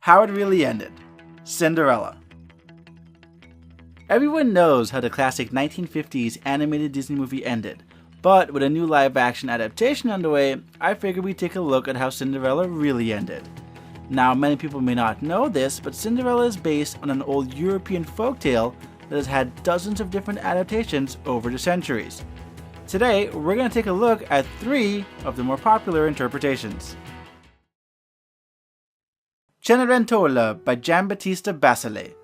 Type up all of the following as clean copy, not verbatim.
How it really ended. Cinderella. Everyone knows how the classic 1950s animated Disney movie ended, but with a new live-action adaptation underway, I figured we'd take a look at how Cinderella really ended. Now, many people may not know this, but Cinderella is based on an old European folktale that has had dozens of different adaptations over the centuries. Today, we're going to take a look at 3 of the more popular interpretations. Cenerentola by Giambattista Basile.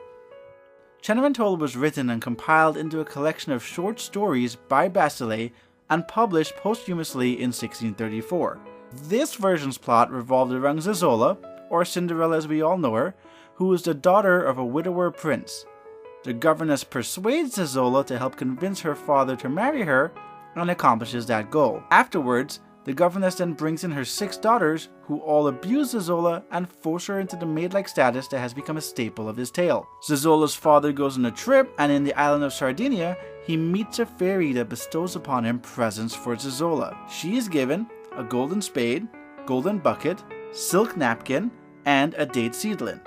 Cenerentola was written and compiled into a collection of short stories by Basile and published posthumously in 1634. This version's plot revolved around Zazola, or Cinderella as we all know her, who was the daughter of a widower prince. The governess persuades Zazola to help convince her father to marry her and accomplishes that goal. Afterwards, the governess then brings in her 6 daughters, who all abuse Zazola and force her into the maid-like status that has become a staple of his tale. Zazola's father goes on a trip, and in the island of Sardinia, he meets a fairy that bestows upon him presents for Zazola. She is given a golden spade, golden bucket, silk napkin, and a date seedling.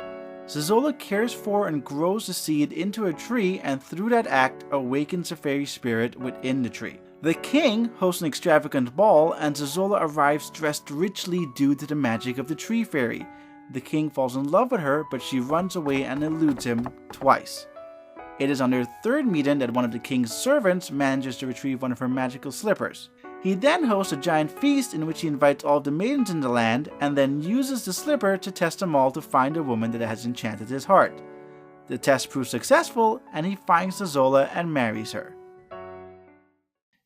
Zazola cares for and grows the seed into a tree, and through that act awakens the fairy spirit within the tree. The king hosts an extravagant ball, and Zazola arrives dressed richly due to the magic of the tree fairy. The king falls in love with her, but she runs away and eludes him twice. It is on their 3rd meeting that one of the king's servants manages to retrieve one of her magical slippers. He then hosts a giant feast in which he invites all of the maidens in the land, and then uses the slipper to test them all to find a woman that has enchanted his heart. The test proves successful, and he finds Zazola and marries her.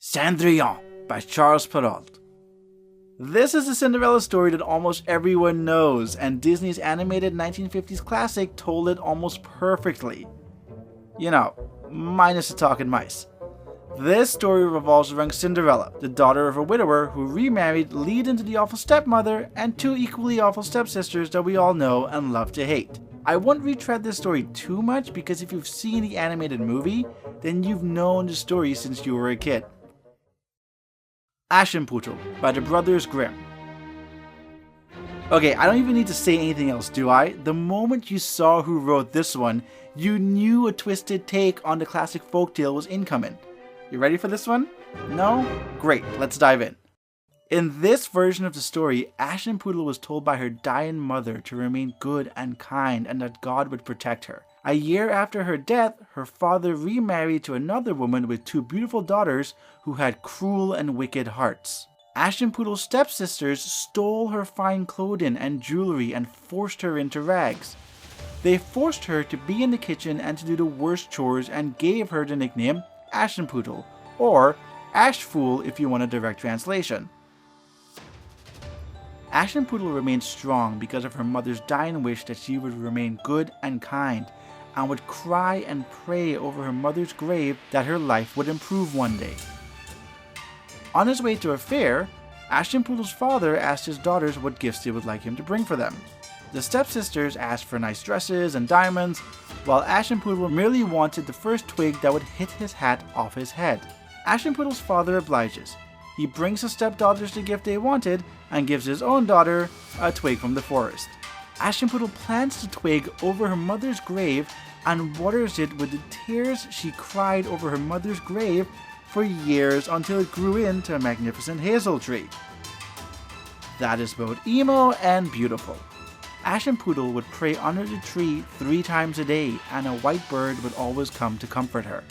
Cendrillon by Charles Perrault. This is the Cinderella story that almost everyone knows, and Disney's animated 1950s classic told it almost perfectly. You know, minus the talking mice. This story revolves around Cinderella, the daughter of a widower who remarried, leading to the awful stepmother and 2 equally awful stepsisters that we all know and love to hate. I won't retread this story too much because if you've seen the animated movie, then you've known the story since you were a kid. Aschenputtel by the brothers Grimm. Okay, I don't even need to say anything else, do I? The moment you saw who wrote this one, you knew a twisted take on the classic folktale was incoming. You ready for this one? No? Great, let's dive in. In this version of the story, Aschenputtel was told by her dying mother to remain good and kind and that God would protect her. A year after her death, her father remarried to another woman with 2 beautiful daughters who had cruel and wicked hearts. Aschenputtel's stepsisters stole her fine clothing and jewelry and forced her into rags. They forced her to be in the kitchen and to do the worst chores and gave her the nickname Aschenputtel, or Ashfool if you want a direct translation. Aschenputtel remained strong because of her mother's dying wish that she would remain good and kind, and would cry and pray over her mother's grave that her life would improve one day. On his way to a fair, Aschenputtel's father asked his daughters what gifts they would like him to bring for them. The stepsisters asked for nice dresses and diamonds, while Aschenputtel merely wanted the first twig that would hit his hat off his head. Aschenputtel's father obliges. He brings his stepdaughters the gift they wanted and gives his own daughter a twig from the forest. Aschenputtel plants the twig over her mother's grave and waters it with the tears she cried over her mother's grave for years until it grew into a magnificent hazel tree. That is both emo and beautiful. Aschenputtel would pray under the tree 3 times a day, and a white bird would always come to comfort her.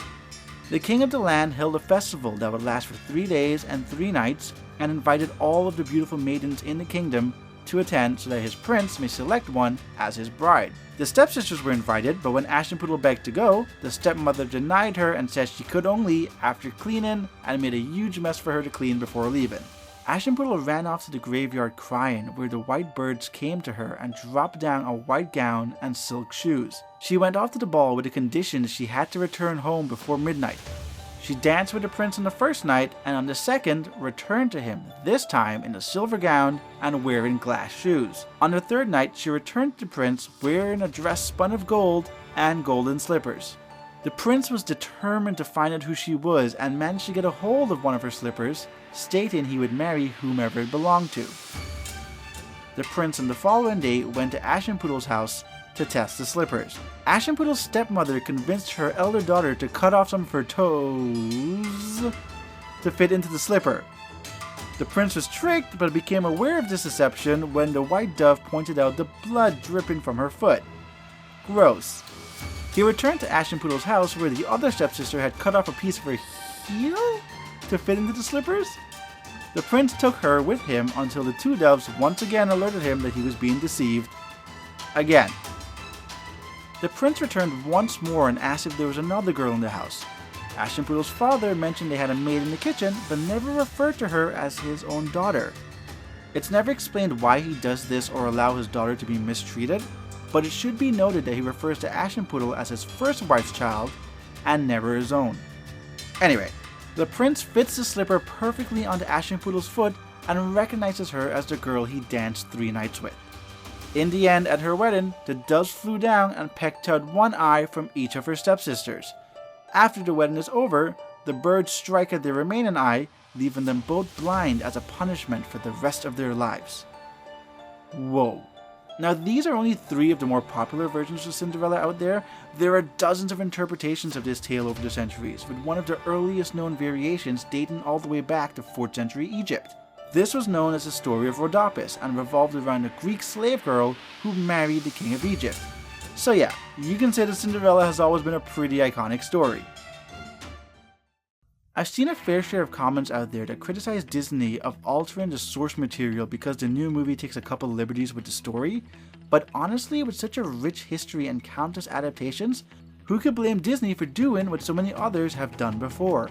The king of the land held a festival that would last for 3 days and 3 nights, and invited all of the beautiful maidens in the kingdom to attend so that his prince may select one as his bride. The stepsisters were invited, but when Aschenputtel begged to go, the stepmother denied her and said she could only after cleaning, and made a huge mess for her to clean before leaving. Aschenputtel ran off to the graveyard crying, where the white birds came to her and dropped down a white gown and silk shoes. She went off to the ball with the condition that she had to return home before midnight. She danced with the prince on the first night, and on the second returned to him, this time in a silver gown and wearing glass shoes. On the third night she returned to the prince wearing a dress spun of gold and golden slippers. The prince was determined to find out who she was and managed to get a hold of one of her slippers, stating he would marry whomever it belonged to. The prince on the following day went to Aschenputtel's house to test the slippers. Aschenputtel's stepmother convinced her elder daughter to cut off some of her toes to fit into the slipper. The prince was tricked, but became aware of this deception when the white dove pointed out the blood dripping from her foot. Gross. He returned to Aschenputtel's house where the other stepsister had cut off a piece of her heel to fit into the slippers. The prince took her with him until the two doves once again alerted him that he was being deceived. Again. The prince returned once more and asked if there was another girl in the house. Aschenputtel's father mentioned they had a maid in the kitchen, but never referred to her as his own daughter. It's never explained why he does this or allow his daughter to be mistreated, but it should be noted that he refers to Aschenputtel as his first wife's child and never his own. Anyway, the prince fits the slipper perfectly onto Aschenputtel's foot and recognizes her as the girl he danced 3 nights with. In the end, at her wedding, the doves flew down and pecked out one eye from each of her stepsisters. After the wedding is over, the birds strike at their remaining eye, leaving them both blind as a punishment for the rest of their lives. Whoa. Now, these are only 3 of the more popular versions of Cinderella out there. There are dozens of interpretations of this tale over the centuries, with one of the earliest known variations dating all the way back to 4th century Egypt. This was known as the story of Rhodopis and revolved around a Greek slave girl who married the king of Egypt. So yeah, you can say that Cinderella has always been a pretty iconic story. I've seen a fair share of comments out there that criticize Disney of altering the source material because the new movie takes a couple liberties with the story, but honestly, with such a rich history and countless adaptations, who could blame Disney for doing what so many others have done before?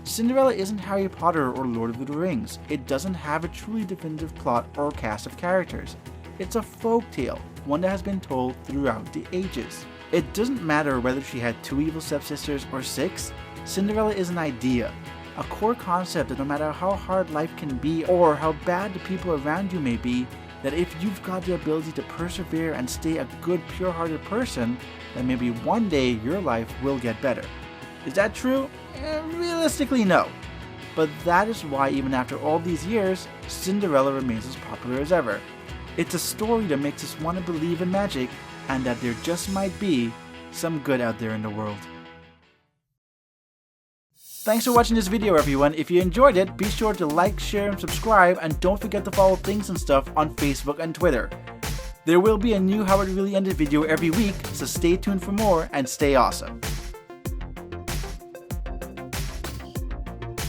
Cinderella isn't Harry Potter or Lord of the Rings. It doesn't have a truly definitive plot or cast of characters. It's a folktale, one that has been told throughout the ages. It doesn't matter whether she had 2 evil stepsisters or 6, Cinderella is an idea, a core concept that no matter how hard life can be or how bad the people around you may be, that if you've got the ability to persevere and stay a good, pure-hearted person, then maybe one day your life will get better. Is that true? Realistically, no. But that is why even after all these years, Cinderella remains as popular as ever. It's a story that makes us want to believe in magic and that there just might be some good out there in the world. Thanks for watching this video, everyone. If you enjoyed it, be sure to like, share, and subscribe, and don't forget to follow Things and Stuff on Facebook and Twitter. There will be a new How It Really Ended video every week, so stay tuned for more and stay awesome.